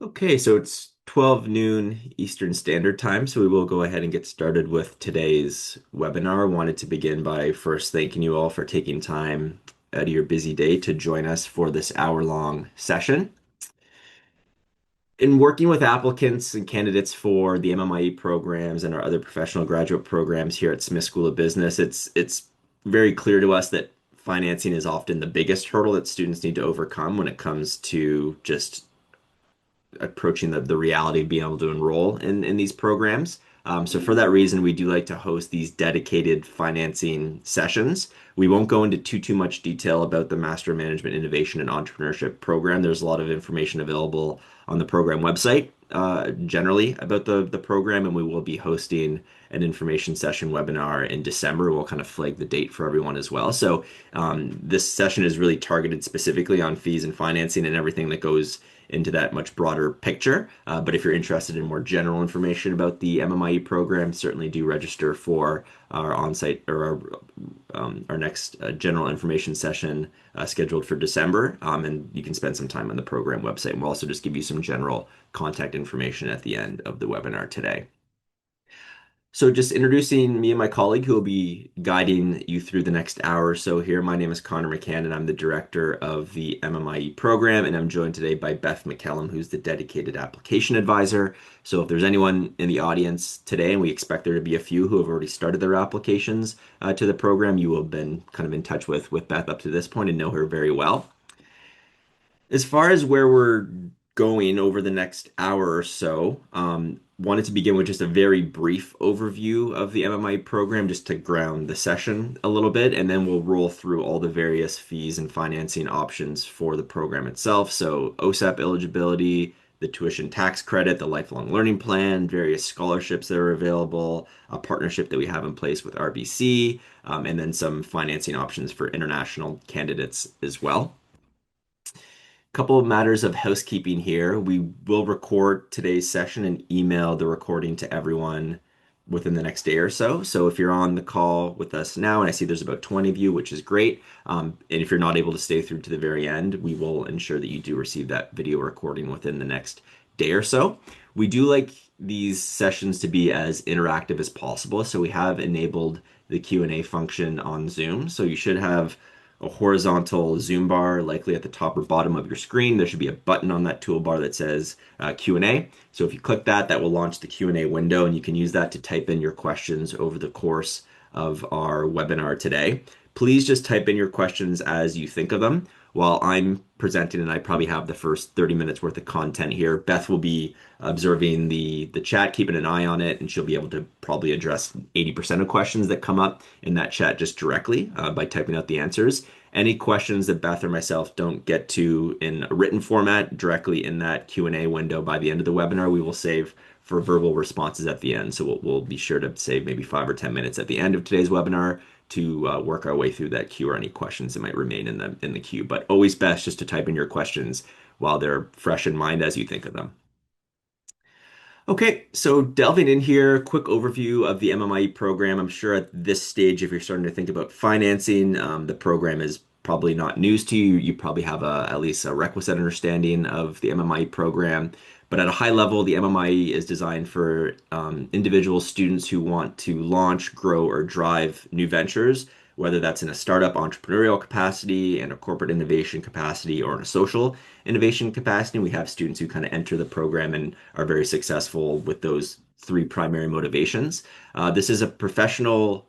Okay, so it's 12 noon Eastern Standard Time, so we will go ahead and get started with today's webinar. I wanted to begin by first thanking you all for taking time out of your busy day to join us for this hour-long session. In working with applicants and candidates for the MMIE programs and our other professional graduate programs here at Smith School of Business, it's very clear to us that financing is often the biggest hurdle that students need to overcome when it comes to just approaching the reality of being able to enroll in these programs. So for that reason, we do like to host these dedicated financing sessions. We won't go into too much detail about the Master of Management Innovation and Entrepreneurship program. There's a lot of information available on the program website, generally about the program, and we will be hosting an information session webinar in December. We'll kind of flag the date for everyone as well. So this session is really targeted specifically on fees and financing and everything that goes into that much broader picture. But if you're interested in more general information about the MMIE program, certainly do register for our on-site or our next general information session scheduled for December. And you can spend some time on the program website. And we'll also just give you some general contact information at the end of the webinar today. So just introducing me and my colleague who will be guiding you through the next hour or so here. My name is Connor McCann, and I'm the director of the MMIE program, and I'm joined today by Beth McCallum, who's the dedicated application advisor. So if there's anyone in the audience today, and we expect there to be a few who have already started their applications to the program, you will have been kind of in touch with Beth up to this point and know her very well. As far as where we're going over the next hour or so, wanted to begin with just a very brief overview of the MMI program, just to ground the session a little bit, and then we'll roll through all the various fees and financing options for the program itself. So OSAP eligibility, the tuition tax credit, the lifelong learning plan, various scholarships that are available, a partnership that we have in place with RBC, and then some financing options for international candidates as well. Couple of matters of housekeeping here. We will record today's session and email the recording to everyone within the next day or so. So if you're on the call with us now, and I see there's about 20 of you, which is great. And if you're not able to stay through to the very end, we will ensure that you do receive that video recording within the next day or so. We do like these sessions to be as interactive as possible. So we have enabled the Q&A function on Zoom. So you should have a horizontal Zoom bar, likely at the top or bottom of your screen. There should be a button on that toolbar that says Q&A. So if you click that, that will launch the Q&A window, and you can use that to type in your questions over the course of our webinar today. Please just type in your questions as you think of them. While I'm presenting, and I probably have the first 30 minutes worth of content here, Beth will be observing the chat, keeping an eye on it, and she'll be able to probably address 80% of questions that come up in that chat just directly by typing out the answers. Any questions that Beth or myself don't get to in a written format directly in that Q&A window by the end of the webinar, we will save for verbal responses at the end. So we'll be sure to save maybe 5 or 10 minutes at the end of today's webinar to work our way through that queue or any questions that might remain in the queue. But always best just to type in your questions while they're fresh in mind as you think of them. Okay, so delving in here, quick overview of the MMIE program. I'm sure at this stage, if you're starting to think about financing, the program is probably not news to you. You probably have at least a requisite understanding of the MMIE program. But at a high level, the MMIE is designed for individual students who want to launch, grow, or drive new ventures, whether that's in a startup entrepreneurial capacity, in a corporate innovation capacity, or in a social innovation capacity. We have students who kind of enter the program and are very successful with those three primary motivations. This is a professional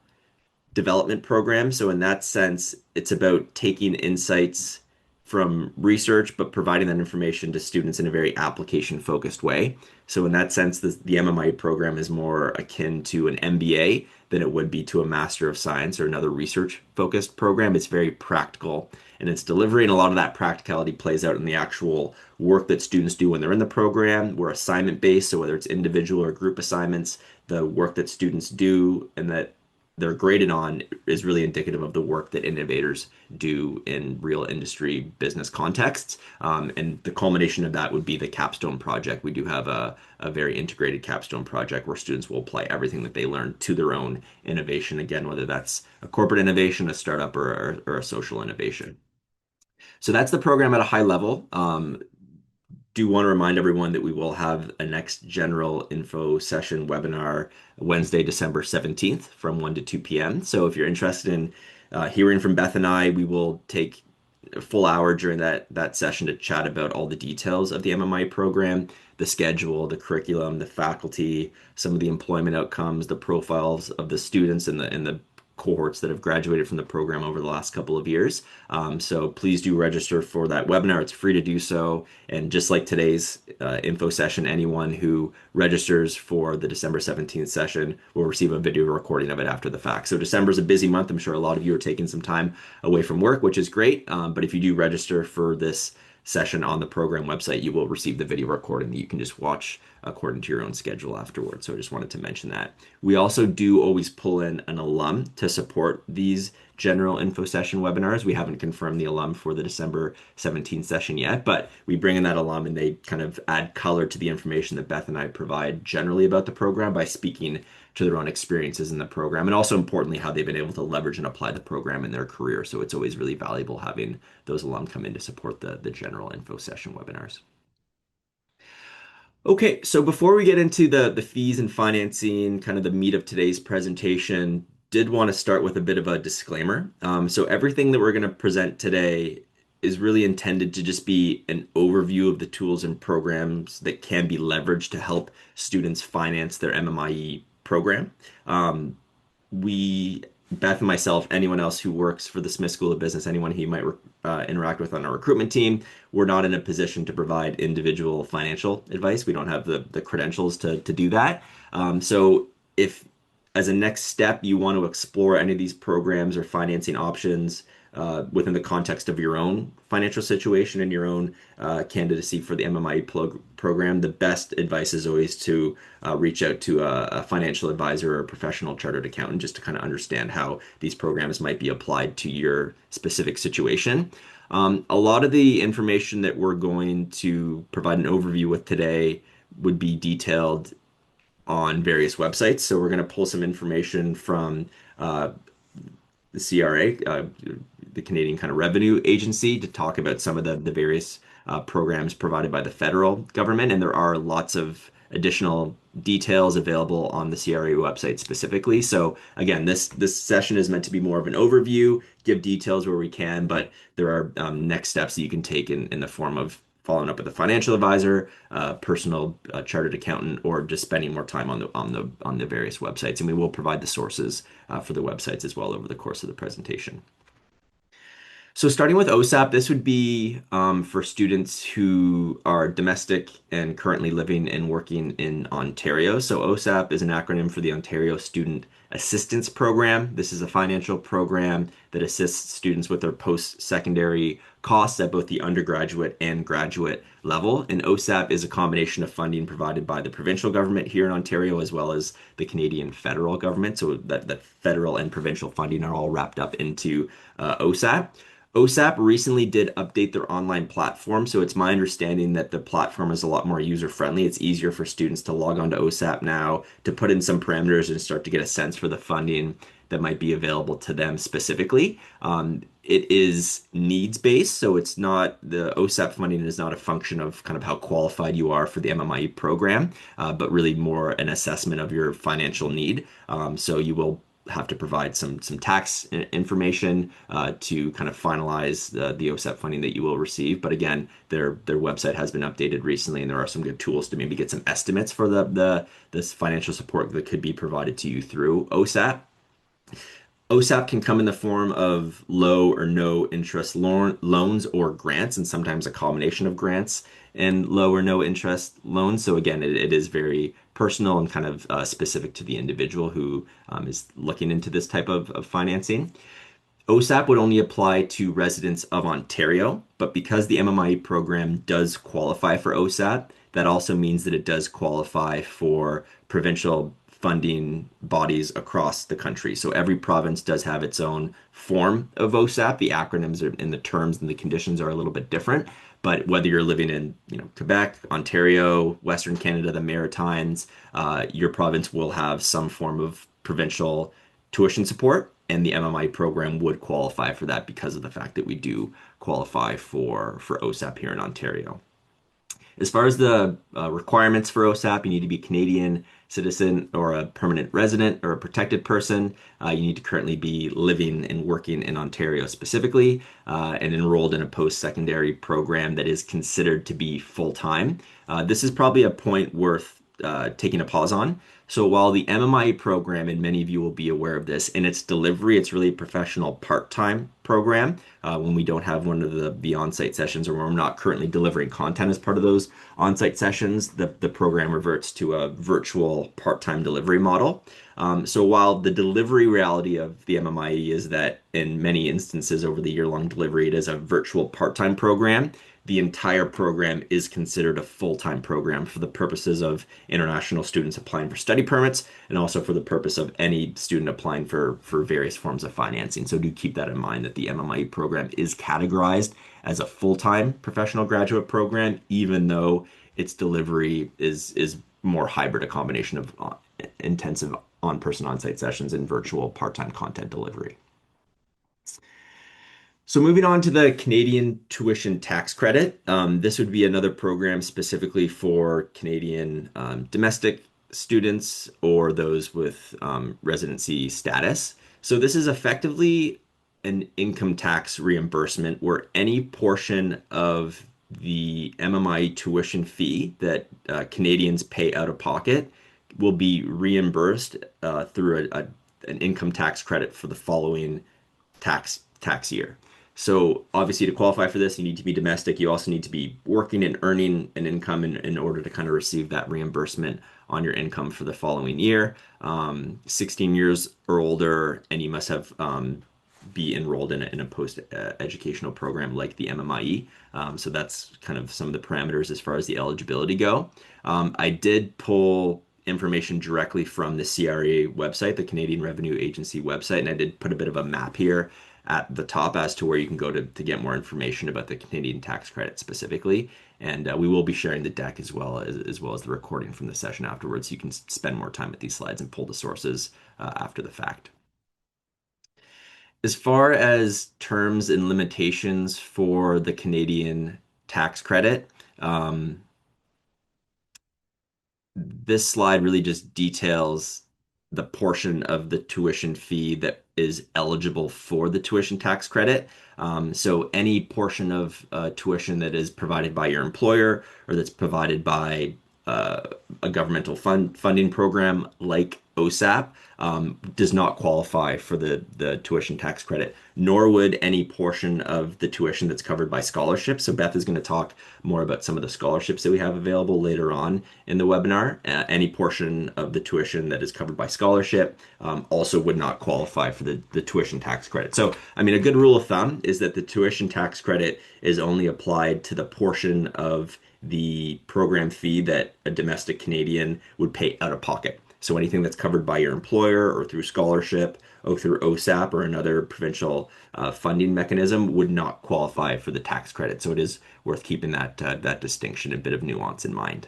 development program. So in that sense, it's about taking insights from research, but providing that information to students in a very application focused way. So in that sense, the MMI program is more akin to an MBA than it would be to a Master of Science or another research focused program. It's very practical in its delivery, and a lot of that practicality plays out in the actual work that students do when they're in the program. We're assignment based, so whether it's individual or group assignments, the work that students do and that they're graded on is really indicative of the work that innovators do in real industry business contexts. And the culmination of that would be the capstone project. We do have a very integrated capstone project where students will apply everything that they learn to their own innovation, again, whether that's a corporate innovation, a startup, or a social innovation. So that's the program at a high level. do want to remind everyone that we will have a next general info session webinar Wednesday, December 17th from 1 to 2 p.m. So if you're interested in hearing from Beth and I, we will take a full hour during that session to chat about all the details of the MMI program, the schedule, the curriculum, the faculty, some of the employment outcomes, the profiles of the students and the cohorts that have graduated from the program over the last couple of years. So please do register for that webinar. It's free to do so. And just like today's info session, anyone who registers for the December 17th session will receive a video recording of it after the fact. So December is a busy month. I'm sure a lot of you are taking some time away from work, which is great. But if you do register for this session on the program website, you will receive the video recording that you can just watch according to your own schedule afterwards. So I just wanted to mention that. We also do always pull in an alum to support these general info session webinars. We haven't confirmed the alum for the December 17th session yet, but we bring in that alum and they kind of add color to the information that Beth and I provide generally about the program by speaking to their own experiences in the program, and also importantly how they've been able to leverage and apply the program in their career. So it's always really valuable having those alum come in to support the general info session webinars. Okay, so before we get into the fees and financing, kind of the meat of today's presentation, did want to start with a bit of a disclaimer. So everything that we're going to present today is really intended to just be an overview of the tools and programs that can be leveraged to help students finance their MMIE program. We, Beth and myself, anyone else who works for the Smith School of Business, anyone who you might interact with on our recruitment team, we're not in a position to provide individual financial advice. We don't have the credentials to do that. So if as a next step you want to explore any of these programs or financing options within the context of your own financial situation and your own candidacy for the MMI program, the best advice is always to reach out to a financial advisor or a professional chartered accountant just to kind of understand how these programs might be applied to your specific situation. A lot of the information that we're going to provide an overview with today would be detailed on various websites. So we're going to pull some information from the CRA, the Canadian kind of Revenue Agency, to talk about some of the various programs provided by the federal government. And there are lots of additional details available on the CRA website specifically. So again, this session is meant to be more of an overview, give details where we can, but there are next steps that you can take in the form of following up with a financial advisor, personal chartered accountant, or just spending more time on the various websites. And we will provide the sources for the websites as well over the course of the presentation. So starting with OSAP, this would be for students who are domestic and currently living and working in Ontario. So OSAP is an acronym for the Ontario Student Assistance Program. This is a financial program that assists students with their post-secondary costs at both the undergraduate and graduate level. And OSAP is a combination of funding provided by the provincial government here in Ontario as well as the Canadian federal government. So that federal and provincial funding are all wrapped up into OSAP. OSAP recently did update their online platform, so it's my understanding that the platform is a lot more user-friendly. It's easier for students to log on to OSAP now, to put in some parameters and start to get a sense for the funding that might be available to them specifically. It is needs-based, so it's not the OSAP funding is not a function of kind of how qualified you are for the MMIE program, but really more an assessment of your financial need. So you will have to provide some tax information to kind of finalize the OSAP funding that you will receive. But again, their website has been updated recently, and there are some good tools to maybe get some estimates for this financial support that could be provided to you through OSAP. OSAP can come in the form of low or no interest loans or grants, and sometimes a combination of grants and low or no interest loans. So again, it is very personal and kind of specific to the individual who is looking into this type of financing. OSAP would only apply to residents of Ontario, but because the MMIE program does qualify for OSAP, that also means that it does qualify for provincial funding bodies across the country. So every province does have its own form of OSAP. The acronyms and the terms and the conditions are a little bit different. But whether you're living in, Quebec, Ontario, Western Canada, the Maritimes, your province will have some form of provincial tuition support, and the MMI program would qualify for that because of the fact that we do qualify for OSAP here in Ontario. As far as the requirements for OSAP, you need to be Canadian citizen or a permanent resident or a protected person. You need to currently be living and working in Ontario specifically, and enrolled in a post-secondary program that is considered to be full-time. This is probably a point worth taking a pause on. So while the MMIE program, and many of you will be aware of this, in its delivery, it's really a professional part-time program. When we don't have one of the on-site sessions, or when we're not currently delivering content as part of those on-site sessions, the program reverts to a virtual part-time delivery model. So while the delivery reality of the MMIE is that in many instances over the year-long delivery, it is a virtual part-time program, the entire program is considered a full-time program for the purposes of international students applying for study permits and also for the purpose of any student applying for various forms of financing. So do keep that in mind that the MMIE program is categorized as a full-time professional graduate program, even though its delivery is more hybrid, a combination of intensive on-person on-site sessions and virtual part-time content delivery. So moving on to the Canadian tuition tax credit, this would be another program specifically for Canadian domestic students or those with residency status. So this is effectively an income tax reimbursement where any portion of the MMI tuition fee that Canadians pay out of pocket will be reimbursed through an income tax credit for the following tax year. So obviously to qualify for this, you need to be domestic. You also need to be working and earning an income in order to kind of receive that reimbursement on your income for the following year. 16 years or older, and you must have be enrolled in a post-educational program like the MMIE. So that's kind of some of the parameters as far as the eligibility go. I did pull information directly from the CRA website, the Canadian Revenue Agency website, and I did put a bit of a map here at the top as to where you can go to get more information about the Canadian tax credit specifically. And we will be sharing the deck as well as the recording from the session afterwards, so you can spend more time with these slides and pull the sources after the fact. As far as terms and limitations for the Canadian tax credit, this slide really just details the portion of the tuition fee that is eligible for the tuition tax credit. So any portion of tuition that is provided by your employer or that's provided by a governmental funding program like OSAP does not qualify for the tuition tax credit, nor would any portion of the tuition that's covered by scholarships. So Beth is going to talk more about some of the scholarships that we have available later on in the webinar. Any portion of the tuition that is covered by scholarship also would not qualify for the tuition tax credit. So, I mean, a good rule of thumb is that the tuition tax credit is only applied to the portion of the program fee that a domestic Canadian would pay out of pocket. So anything that's covered by your employer or through scholarship or through OSAP or another provincial funding mechanism would not qualify for the tax credit. So it is worth keeping that distinction, a bit of nuance in mind.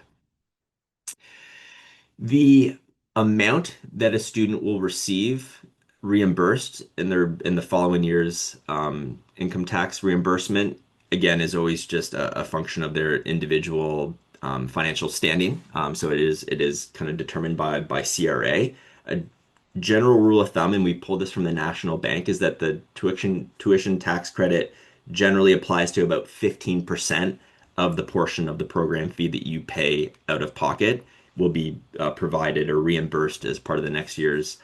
The amount that a student will receive reimbursed in the following year's income tax reimbursement again is always just a function of their individual financial standing. So it is kind of determined by CRA. A general rule of thumb, and we pulled this from the National Bank, is that the tuition tax credit generally applies to about 15% of the portion of the program fee that you pay out of pocket will be provided or reimbursed as part of the next year's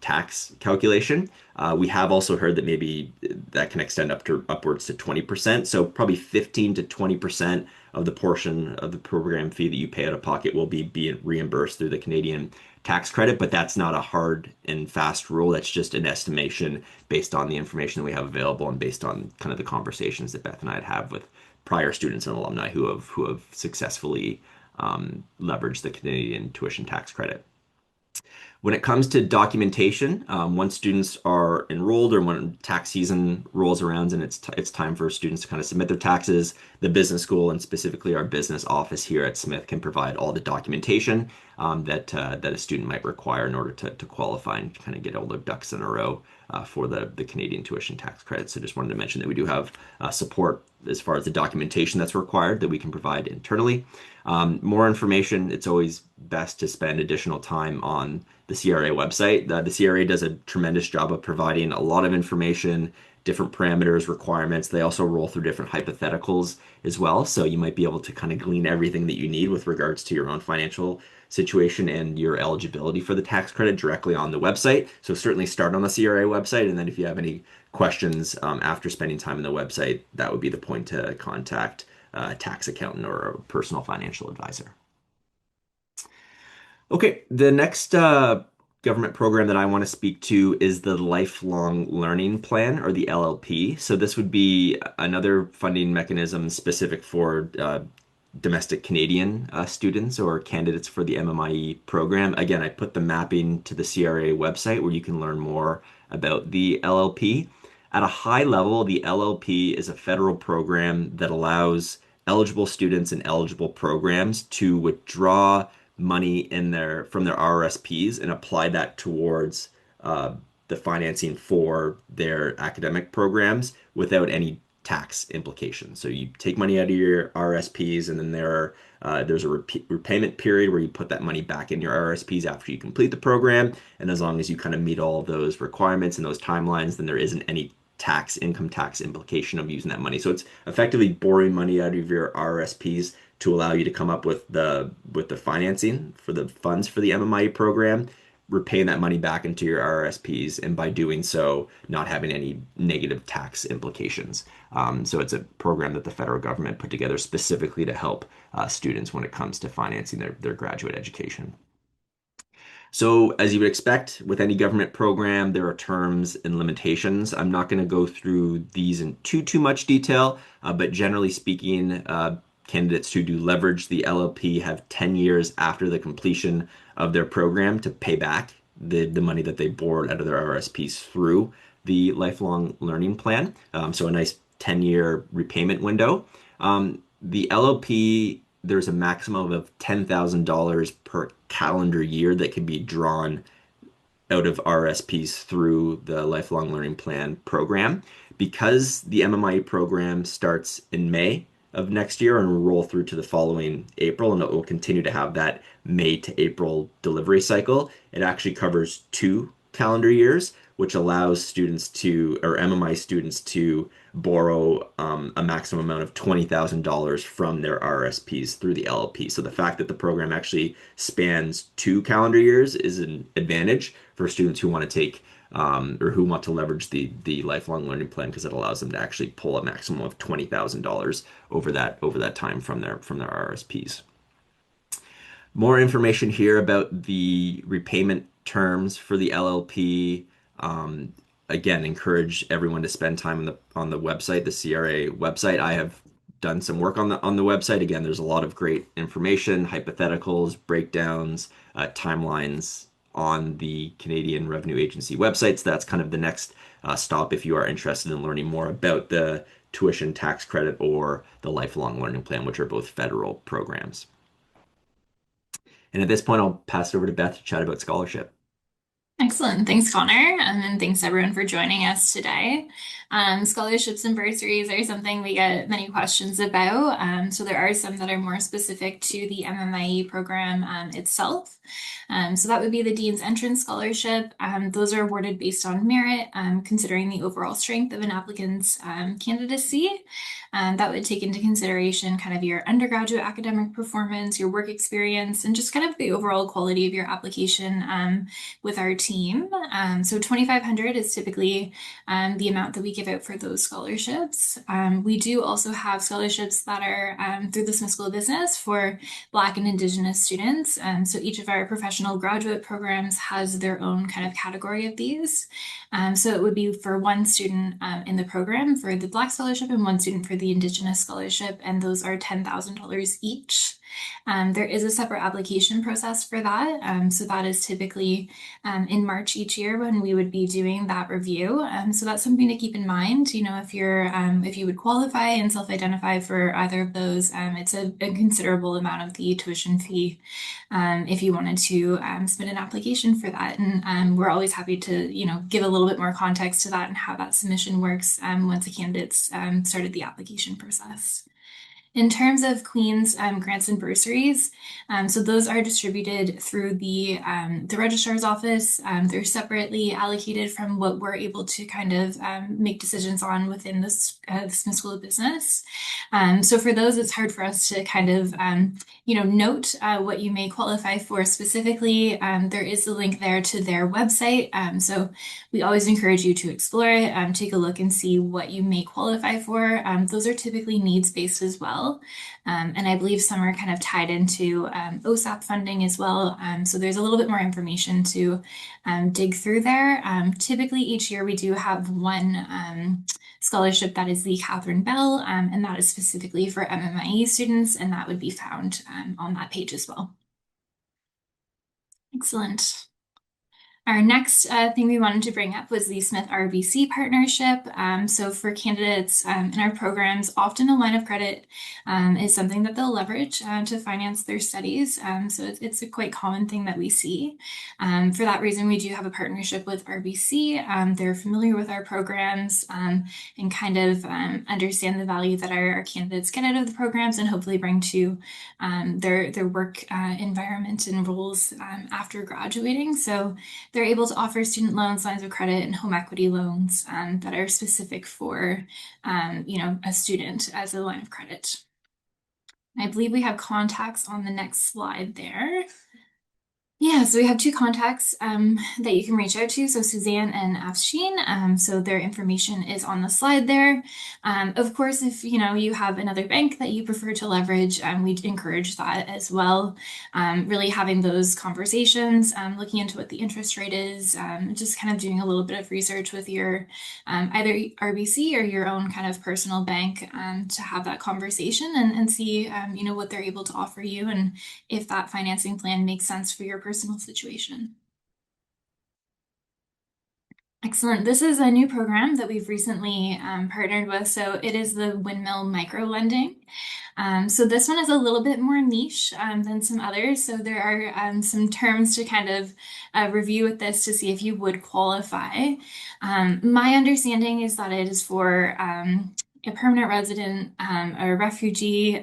tax calculation. We have also heard that maybe that can extend upwards to 20%. So probably 15 to 20% of the portion of the program fee that you pay out of pocket will be reimbursed through the Canadian tax credit, but that's not a hard and fast rule. That's just an estimation based on the information that we have available and based on kind of the conversations that Beth and I had with prior students and alumni who have successfully leveraged the Canadian tuition tax credit. When it comes to documentation, once students are enrolled or when tax season rolls around and it's time for students to kind of submit their taxes, the business school and specifically our business office here at Smith can provide all the documentation that a student might require in order to qualify and kind of get all their ducks in a row for the Canadian tuition tax credit. So just wanted to mention that we do have support as far as the documentation that's required that we can provide internally. More information, it's always best to spend additional time on the CRA website. The CRA does a tremendous job of providing a lot of information, different parameters, requirements. They also roll through different hypotheticals as well. So you might be able to kind of glean everything that you need with regards to your own financial situation and your eligibility for the tax credit directly on the website. So certainly start on the CRA website. And then if you have any questions after spending time on the website, that would be the point to contact a tax accountant or a personal financial advisor. Okay, the next government program that I want to speak to is the Lifelong Learning Plan, or the LLP. So this would be another funding mechanism specific for domestic Canadian students or candidates for the MMIE program. Again, I put the mapping to the CRA website where you can learn more about the LLP. At a high level, the LLP is a federal program that allows eligible students and eligible programs to withdraw money from their RRSPs and apply that towards the financing for their academic programs without any tax implications. So you take money out of your RSPs, and then there's a repayment period where you put that money back in your RSPs after you complete the program. And as long as you kind of meet all of those requirements and those timelines, then there isn't any income tax implication of using that money. So it's effectively borrowing money out of your RSPs to allow you to come up with the financing for the funds for the MMIE program, repaying that money back into your RRSPs, and by doing so, not having any negative tax implications. So it's a program that the federal government put together specifically to help students when it comes to financing their graduate education. So, as you would expect with any government program, there are terms and limitations. I'm not going to go through these in too much detail, but generally speaking, candidates who do leverage the LLP have 10 years after the completion of their program to pay back the money that they borrowed out of their RSPs through the lifelong learning plan. So a nice 10-year repayment window. The LLP, there's a maximum of $10,000 per calendar year that can be drawn out of RSPs through the Lifelong Learning Plan program. Because the MMIE program starts in May of next year and will roll through to the following April, and it will continue to have that May to April delivery cycle, it actually covers 2 calendar years, which allows students or MMI students to borrow a maximum amount of $20,000 from their RSPs through the LLP. So the fact that the program actually spans 2 calendar years is an advantage for students who want to take or who want to leverage the lifelong learning plan, because it allows them to actually pull a maximum of $20,000 over that time from their RSPs. More information here about the repayment terms for the LLP. Again, encourage everyone to spend time on the website, the CRA website. I have done some work on the website. Again, there's a lot of great information, hypotheticals, breakdowns, timelines on the Canadian Revenue Agency website. So that's kind of the next stop if you are interested in learning more about the tuition tax credit or the lifelong learning plan, which are both federal programs. And at this point, I'll pass it over to Beth to chat about scholarship. Excellent. Thanks, Connor. And thanks everyone for joining us today. Scholarships and bursaries are something we get many questions about. So there are some that are more specific to the MMIE program itself. So that would be the Dean's Entrance Scholarship. Those are awarded based on merit, considering the overall strength of an applicant's candidacy. That would take into consideration kind of your undergraduate academic performance, your work experience, and just kind of the overall quality of your application with our team. So 2,500 is typically the amount that we give out for those scholarships. We do also have scholarships that are through the Smith School of Business for Black and Indigenous students. So each of our professional graduate programs has their own kind of category of these. So it would be for one student in the program for the Black Scholarship and one student for the Indigenous Scholarship, and those are $10,000 each. There is a separate application process for that. So that is typically in March each year when we would be doing that review. So that's something to keep in mind. If you would qualify and self-identify for either of those, it's a considerable amount of the tuition fee if you wanted to submit an application for that. And we're always happy to, give a little bit more context to that and how that submission works once a candidate's started the application process. In terms of Queen's grants and bursaries, so those are distributed through the registrar's office. They're separately allocated from what we're able to kind of make decisions on within the Smith School of Business. So for those, it's hard for us to kind of note what you may qualify for specifically. There is a link there to their website. So we always encourage you to explore it, take a look and see what you may qualify for. Those are typically needs-based as well. And I believe some are kind of tied into OSAP funding as well. So there's a little bit more information to dig through there. Typically each year we do have one scholarship that is the Catherine Bell, and that is specifically for MMIE students, and that would be found on that page as well. Excellent. Our next thing we wanted to bring up was the Smith RBC partnership. So for candidates in our programs, often a line of credit is something that they'll leverage to finance their studies. So it's a quite common thing that we see. For that reason, we do have a partnership with RBC. They're familiar with our programs and kind of understand the value that our candidates get out of the programs and hopefully bring to their work environment and roles after graduating. So they're able to offer student loans, lines of credit, and home equity loans that are specific for, a student as a line of credit. I believe we have contacts on the next slide there. Yeah, so we have two contacts that you can reach out to. So Suzanne and Afshin. So their information is on the slide there. Of course, if you have another bank that you prefer to leverage, we'd encourage that as well. Really having those conversations, looking into what the interest rate is, just kind of doing a little bit of research with your either RBC or your own kind of personal bank to have that conversation and see what they're able to offer you and if that financing plan makes sense for your personal situation. Excellent. This is a new program that we've recently partnered with. So it is the Windmill Micro Lending. So this one is a little bit more niche than some others. So there are some terms to kind of review with this to see if you would qualify. My understanding is that it is for a permanent resident, a refugee,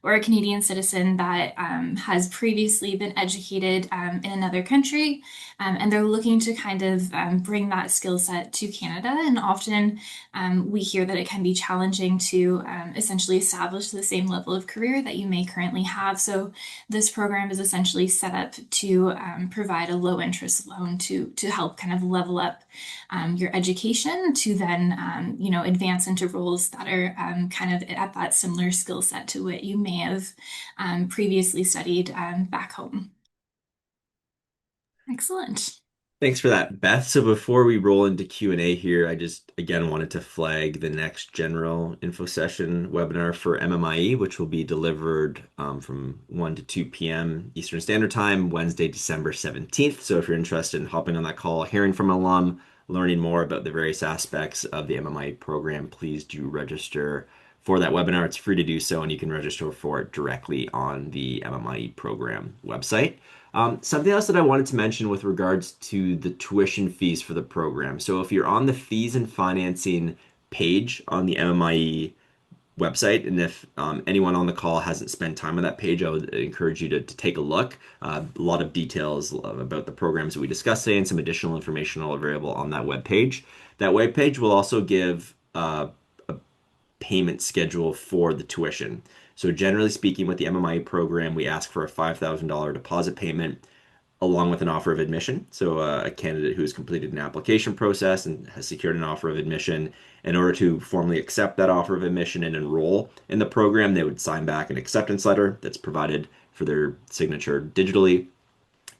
or a Canadian citizen that has previously been educated in another country, and they're looking to kind of bring that skill set to Canada. And often we hear that it can be challenging to essentially establish the same level of career that you may currently have. So this program is essentially set up to provide a low interest loan to help kind of level up your education to then advance into roles that are kind of at that similar skill set to what you may have previously studied back home. Excellent. Thanks for that, Beth. So before we roll into Q&A here, I just again wanted to flag the next general info session webinar for MMIE, which will be delivered from 1 to 2 p.m. Eastern Standard Time, Wednesday, December 17th. So if you're interested in hopping on that call, hearing from an alum, learning more about the various aspects of the MMIE program, please do register for that webinar. It's free to do so, and you can register for it directly on the MMIE program website. Something else that I wanted to mention with regards to the tuition fees for the program. So if you're on the fees and financing page on the MMIE website, and if anyone on the call hasn't spent time on that page, I would encourage you to take a look. A lot of details about the programs that we discussed today and some additional information are available on that web page. That web page will also give a payment schedule for the tuition. So generally speaking, with the MMIE program, we ask for a $5,000 deposit payment along with an offer of admission. So a candidate who has completed an application process and has secured an offer of admission, in order to formally accept that offer of admission and enroll in the program, they would sign back an acceptance letter that's provided for their signature digitally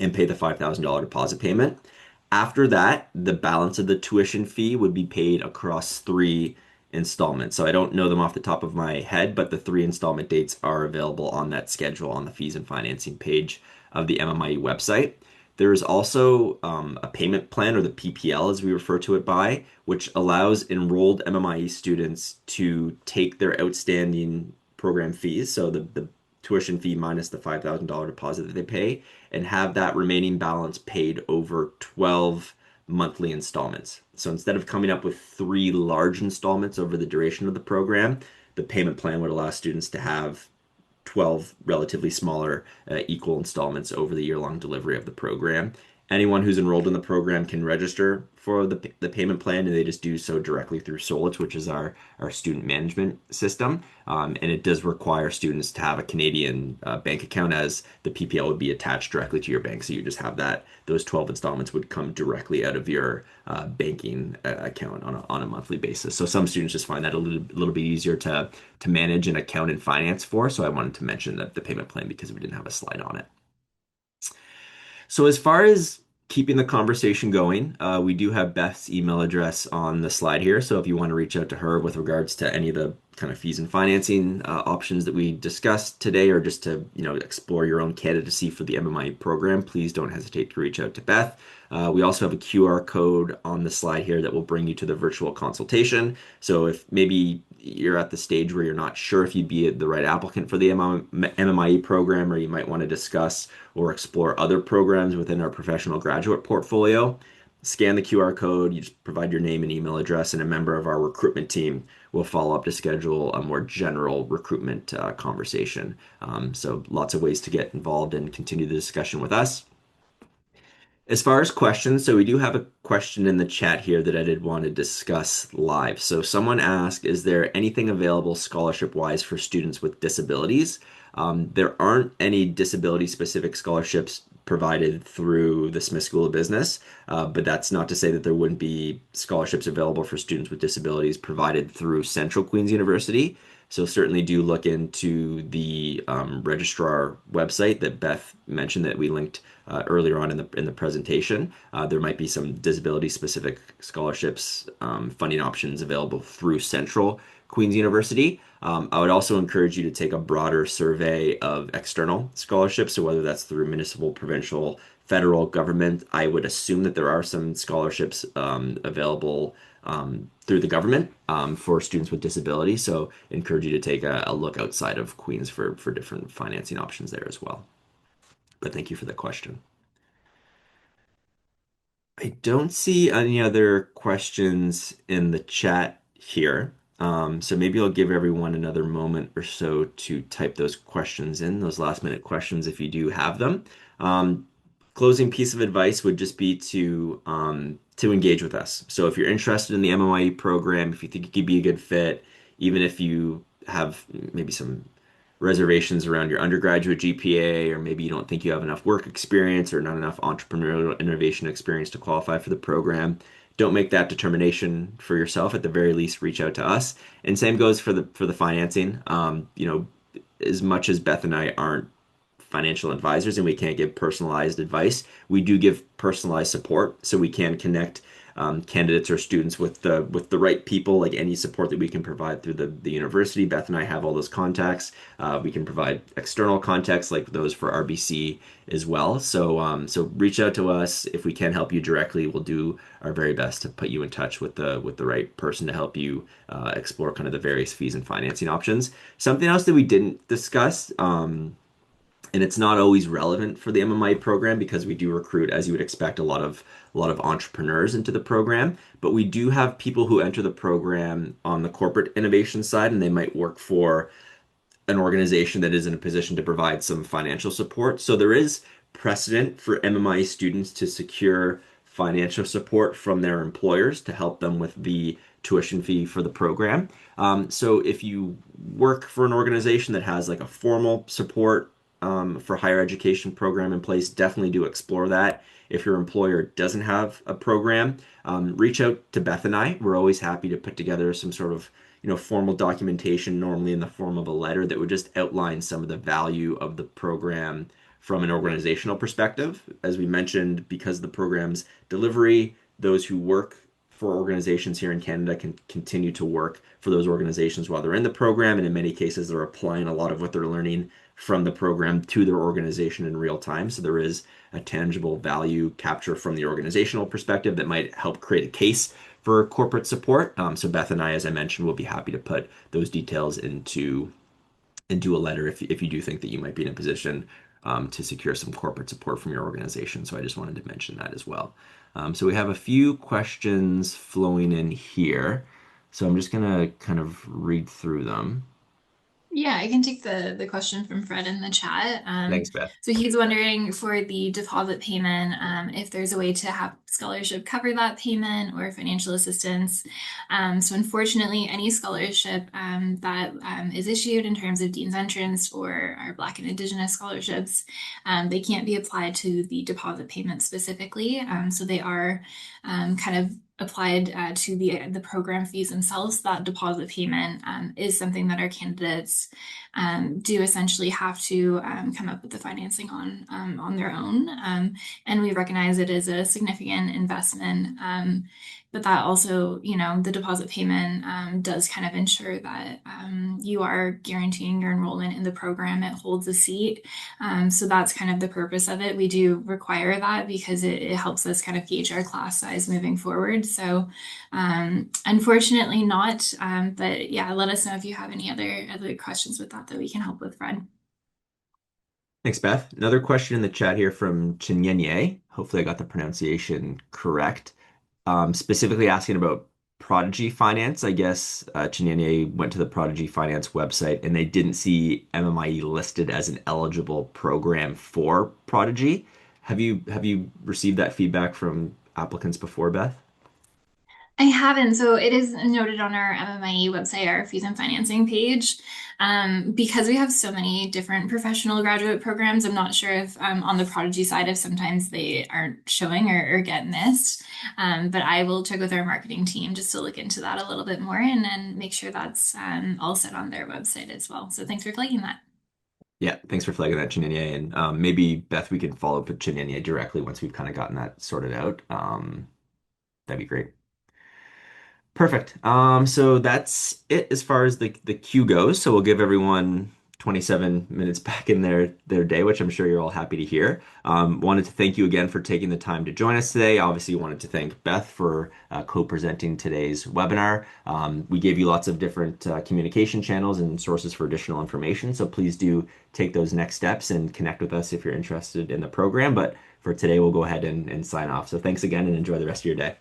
and pay the $5,000 deposit payment. After that, the balance of the tuition fee would be paid across 3 installments. So I don't know them off the top of my head, but the three installment dates are available on that schedule on the fees and financing page of the MMIE website. There is also a payment plan, or the PPL as we refer to it by, which allows enrolled MMIE students to take their outstanding program fees, so the tuition fee minus the $5,000 deposit that they pay, and have that remaining balance paid over 12 monthly installments. So instead of coming up with three large installments over the duration of the program, the payment plan would allow students to have 12 relatively smaller equal installments over the year-long delivery of the program. Anyone who's enrolled in the program can register for the payment plan, and they just do so directly through Solid, which is our student management system. And it does require students to have a Canadian bank account, as the PPL would be attached directly to your bank. So you just have that, those 12 installments would come directly out of your banking account on a monthly basis. So some students just find that a little bit easier to manage and account and finance for. So I wanted to mention the payment plan because we didn't have a slide on it. So as far as keeping the conversation going, we do have Beth's email address on the slide here. So if you want to reach out to her with regards to any of the kind of fees and financing options that we discussed today, or just to explore your own candidacy for the MMI program, please don't hesitate to reach out to Beth. We also have a QR code on the slide here that will bring you to the virtual consultation. So if maybe you're at the stage where you're not sure if you'd be the right applicant for the MMIE program, or you might want to discuss or explore other programs within our professional graduate portfolio, scan the QR code, you just provide your name and email address, and a member of our recruitment team will follow up to schedule a more general recruitment conversation. So lots of ways to get involved and continue the discussion with us. As far as questions, so we do have a question in the chat here that I did want to discuss live. So someone asked, is there anything available scholarship-wise for students with disabilities? There aren't any disability-specific scholarships provided through the Smith School of Business, but that's not to say that there wouldn't be scholarships available for students with disabilities provided through Central Queen's University. So certainly do look into the registrar website that Beth mentioned that we linked earlier on in the presentation. There might be some disability specific scholarships, funding options available through Central Queen's University. I would also encourage you to take a broader survey of external scholarships. So whether that's through municipal, provincial, federal government, I would assume that there are some scholarships available through the government for students with disabilities. So encourage you to take a look outside of Queens for different financing options there as well. But thank you for the question. I don't see any other questions in the chat here. So maybe I'll give everyone another moment or so to type those questions in, those last minute questions if you do have them. Closing piece of advice would just be to engage with us. So if you're interested in the MMIE program, if you think it could be a good fit, even if you have maybe some reservations around your undergraduate GPA, or maybe you don't think you have enough work experience or not enough entrepreneurial innovation experience to qualify for the program, don't make that determination for yourself. At the very least, reach out to us. And same goes for the financing. As much as Beth and I aren't financial advisors and we can't give personalized advice, we do give personalized support, so we can connect candidates or students with the right people. Like any support that we can provide through the university, Beth and I have all those contacts. We can provide external contacts like those for RBC as well. So reach out to us if we can help you directly. We'll do our very best to put you in touch with the right person to help you explore kind of the various fees and financing options. Something else that we didn't discuss. And it's not always relevant for the MMI program because we do recruit, as you would expect, a lot of entrepreneurs into the program. But we do have people who enter the program on the corporate innovation side, and they might work for an organization that is in a position to provide some financial support. So there is precedent for MMI students to secure financial support from their employers to help them with the tuition fee for the program. So if you work for an organization that has like a formal support for higher education program in place, definitely do explore that. If your employer doesn't have a program, reach out to Beth and I. We're always happy to put together some sort of formal documentation, normally in the form of a letter that would just outline some of the value of the program from an organizational perspective. As we mentioned, because the program's delivery, those who work for organizations here in Canada can continue to work for those organizations while they're in the program. And in many cases, they're applying a lot of what they're learning from the program to their organization in real time. So there is a tangible value capture from the organizational perspective that might help create a case for corporate support. So Beth and I, as I mentioned, will be happy to put those details into a letter if you do think that you might be in a position to secure some corporate support from your organization. So I just wanted to mention that as well. So we have a few questions flowing in here. So I'm just gonna kind of read through them. Yeah, I can take the question from Fred in the chat. Thanks, Beth. So he's wondering for the deposit payment, if there's a way to have scholarship cover that payment or financial assistance. So unfortunately, any scholarship that is issued in terms of Dean's Entrance or our Black and Indigenous scholarships, they can't be applied to the deposit payment specifically. So they are kind of applied to the program fees themselves. That deposit payment is something that our candidates do essentially have to come up with the financing on their own, and we recognize it as a significant investment. But that also, the deposit payment does kind of ensure that you are guaranteeing your enrollment in the program. It holds a seat. So that's kind of the purpose of it. We do require that because it helps us kind of gauge our class size moving forward. So unfortunately not, but yeah, let us know if you have any other questions with that we can help with, Fred. Thanks, Beth. Another question in the chat here from Chinyenye. Hopefully, I got the pronunciation correct. Specifically asking about Prodigy Finance. I guess Chinyenye went to the Prodigy Finance website and they didn't see MMIE listed as an eligible program for Prodigy. Have you received that feedback from applicants before, Beth? I haven't. So it is noted on our MMIE website, our fees and financing page. Because we have so many different professional graduate programs, I'm not sure if on the Prodigy side, if sometimes they aren't showing or get missed. But I will check with our marketing team just to look into that a little bit more and then make sure that's all set on their website as well. So thanks for flagging that. Yeah, thanks for flagging that, Chinyenye. And maybe, Beth, we can follow up with Chinyenye directly once we've kind of gotten that sorted out. That'd be great. Perfect. So that's it as far as the queue goes. So we'll give everyone 27 minutes back in their day, which I'm sure you're all happy to hear. Wanted to thank you again for taking the time to join us today. Obviously, wanted to thank Beth for co-presenting today's webinar. We gave you lots of different communication channels and sources for additional information. So please do take those next steps and connect with us if you're interested in the program. But for today, we'll go ahead and sign off. So thanks again and enjoy the rest of your day.